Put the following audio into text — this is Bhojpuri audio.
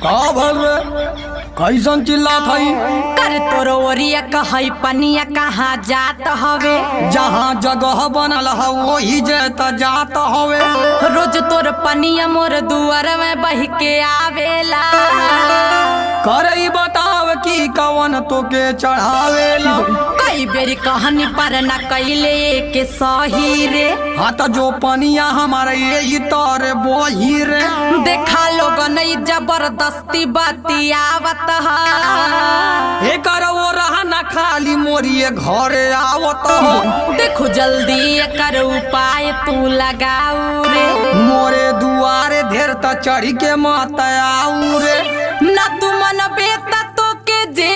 का भर रे कैसन चिल्ला थई कर तोर ओरिया कहई पनिया कहाँ जात हवे। जहाँ जगह बनल है वही जेत जात हवे। रोज तोर पनिया मोर दुआर में बह के आवेला। करई बताव की कवन तो के चढ़ावेला। कई बेरी कहानी पर न कैले के सही रे। हाँ तो जो पनिया हमारे ये तोरे बोही रे। देखा लोग नहीं जबरदस्ती बतियावत है। एकर वो रहा न खाली मोरिए घरे आवत हो। देखो जल्दी एकर उपाय तू लगाऊ रे। मोरे दुआरे ढेर त चढ़ी के मत आऊ रे। न तू